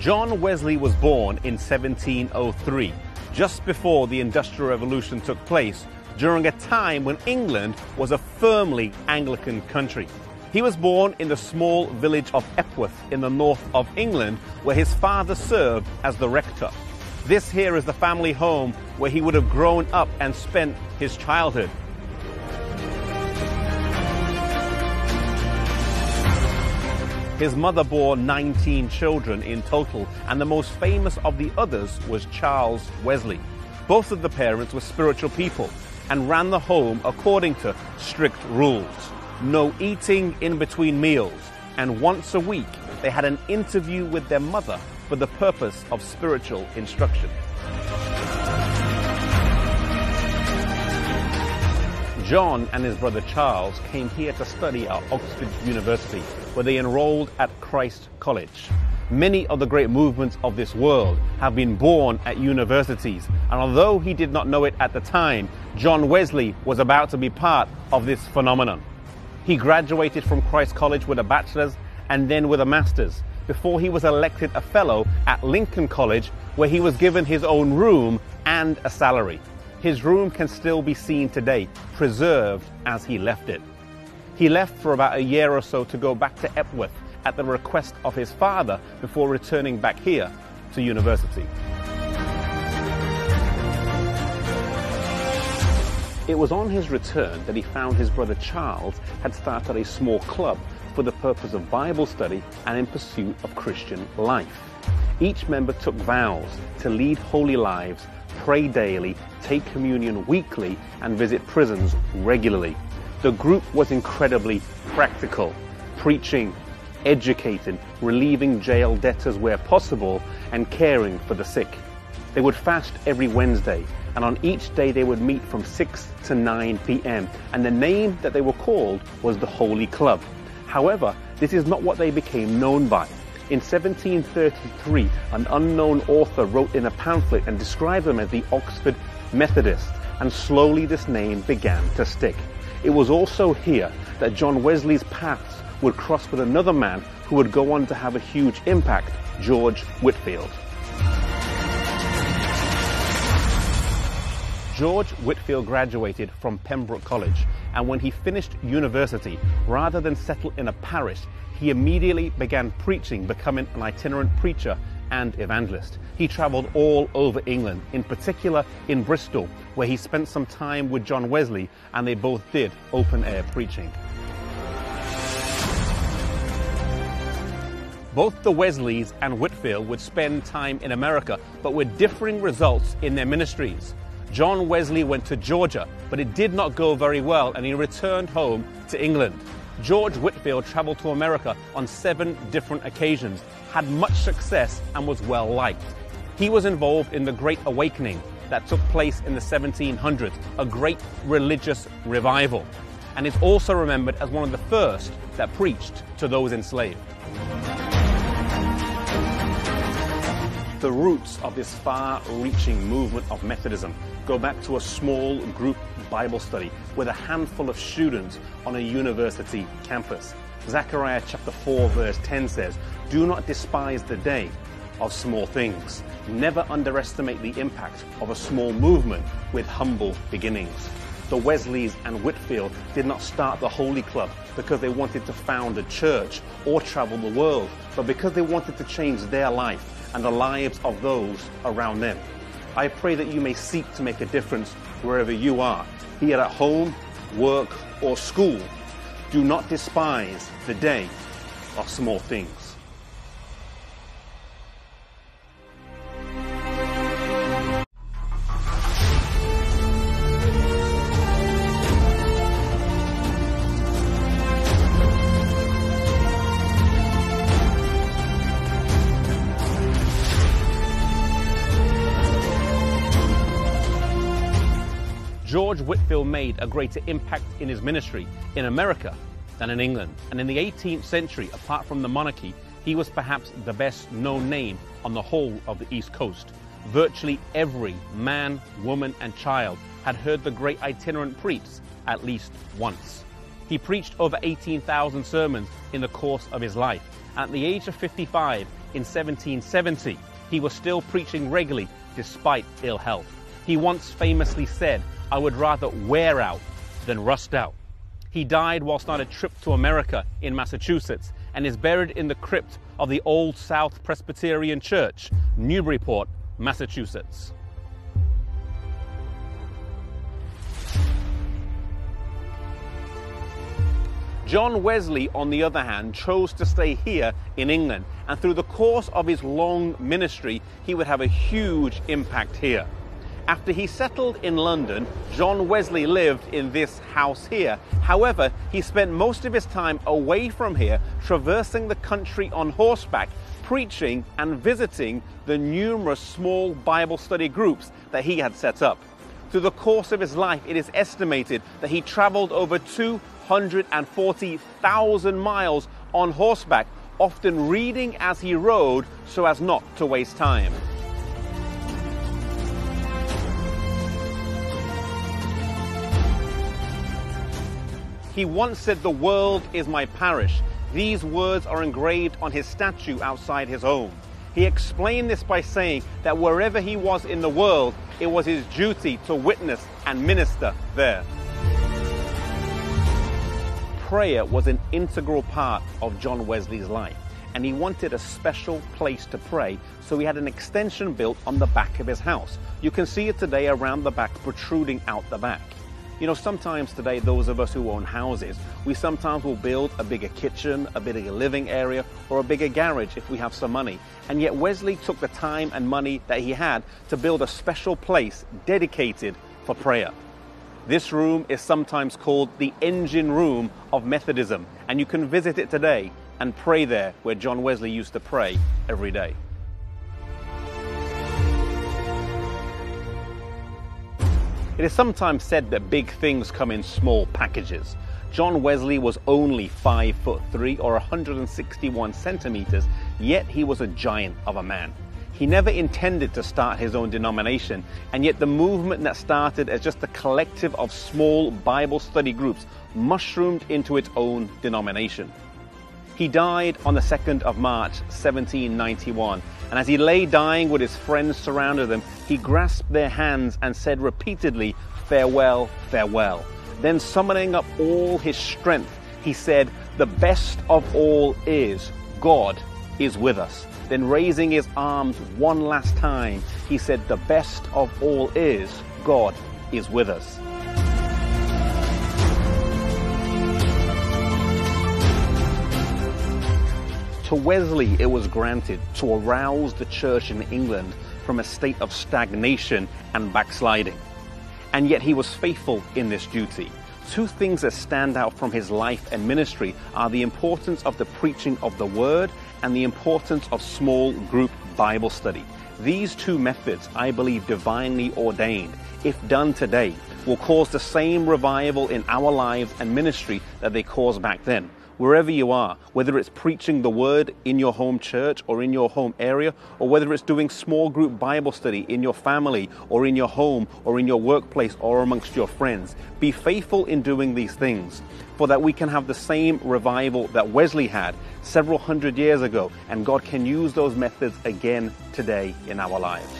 John Wesley was born in 1703, just before the Industrial Revolution took place, during a time when England was a firmly Anglican country. He was born in the small village of Epworth in the north of England, where his father served as the rector. This here is the family home where he would have grown up and spent his childhood. His mother bore 19 children in total, and the most famous of the others was Charles Wesley. Both of the parents were spiritual people and ran the home according to strict rules. No eating in between meals, and once a week they had an interview with their mother for the purpose of spiritual instruction. John and his brother Charles came here to study at Oxford University, where they enrolled at Christ College. Many of the great movements of this world have been born at universities, and although he did not know it at the time, John Wesley was about to be part of this phenomenon. He graduated from Christ College with a bachelor's and then with a master's, before he was elected a fellow at Lincoln College, where he was given his own room and a salary. His room can still be seen today, preserved as he left it. He left for about a year or so to go back to Epworth at the request of his father before returning back here to university. It was on his return that he found his brother Charles had started a small club for the purpose of Bible study and in pursuit of Christian life. Each member took vows to lead holy lives, pray daily, take communion weekly, and visit prisons regularly. The group was incredibly practical, preaching, educating, relieving jail debtors where possible, and caring for the sick. They would fast every Wednesday, and on each day they would meet from 6 to 9 p.m., and the name that they were called was the Holy Club. However, this is not what they became known by. In 1733, an unknown author wrote in a pamphlet and described them as the Oxford Methodists, and slowly this name began to stick. It was also here that John Wesley's paths would cross with another man who would go on to have a huge impact, George Whitefield. George Whitefield graduated from Pembroke College, and when he finished university, rather than settle in a parish, he immediately began preaching, becoming an itinerant preacher and evangelist. He traveled all over England, in particular in Bristol, where he spent some time with John Wesley, and they both did open-air preaching. Both the Wesleys and Whitefield would spend time in America, but with differing results in their ministries. John Wesley went to Georgia, but it did not go very well, and he returned home to England. George Whitefield traveled to America on 7 different occasions, had much success, and was well liked. He was involved in the Great Awakening that took place in the 1700s, a great religious revival, and is also remembered as one of the first that preached to those enslaved. The roots of this far-reaching movement of Methodism go back to a small group Bible study with a handful of students on a university campus. Zechariah chapter 4 verse 10 says, "Do not despise the day of small things. Never underestimate the impact of a small movement with humble beginnings." The Wesleys and Whitefield did not start the Holy Club because they wanted to found a church or travel the world, but because they wanted to change their life and the lives of those around them. I pray that you may seek to make a difference wherever you are, be it at home, work, or school. Do not despise the day of small things. George Whitefield made a greater impact in his ministry in America than in England. And in the 18th century, apart from the monarchy, he was perhaps the best known name on the whole of the East Coast. Virtually every man, woman, and child had heard the great itinerant preach at least once. He preached over 18,000 sermons in the course of his life. At the age of 55, in 1770. He was still preaching regularly despite ill health. He once famously said, "I would rather wear out than rust out." He died whilst on a trip to America in Massachusetts and is buried in the crypt of the Old South Presbyterian Church, Newburyport, Massachusetts. John Wesley, on the other hand, chose to stay here in England, and through the course of his long ministry, he would have a huge impact here. After he settled in London, John Wesley lived in this house here. However, he spent most of his time away from here, traversing the country on horseback, preaching and visiting the numerous small Bible study groups that he had set up. Through the course of his life, it is estimated that he traveled over 240,000 miles on horseback, often reading as he rode so as not to waste time. He once said, "The world is my parish." These words are engraved on his statue outside his home. He explained this by saying that wherever he was in the world, it was his duty to witness and minister there. Prayer was an integral part of John Wesley's life, and he wanted a special place to pray, so he had an extension built on the back of his house. You can see it today around the back, protruding out the back. You know, sometimes today, those of us who own houses, we sometimes will build a bigger kitchen, a bigger living area, or a bigger garage if we have some money. And yet Wesley took the time and money that he had to build a special place dedicated for prayer. This room is sometimes called the engine room of Methodism, and you can visit it today and pray there where John Wesley used to pray every day. It is sometimes said that big things come in small packages. John Wesley was only 5'3" or 161 centimeters, yet he was a giant of a man. He never intended to start his own denomination, and yet the movement that started as just a collective of small Bible study groups mushroomed into its own denomination. He died on the 2nd of March, 1791, and as he lay dying with his friends surrounding him, he grasped their hands and said repeatedly, "Farewell, farewell." Then summoning up all his strength, he said, "The best of all is, God is with us." Then raising his arms one last time, he said, "The best of all is, God is with us." To Wesley, it was granted to arouse the church in England from a state of stagnation and backsliding. And yet he was faithful in this duty. Two things that stand out from his life and ministry are the importance of the preaching of the word and the importance of small group Bible study. These two methods, I believe, divinely ordained, if done today, will cause the same revival in our lives and ministry that they caused back then. Wherever you are, whether it's preaching the word in your home church or in your home area, or whether it's doing small group Bible study in your family or in your home or in your workplace or amongst your friends, be faithful in doing these things, for that we can have the same revival that Wesley had several hundred years ago, and God can use those methods again today in our lives.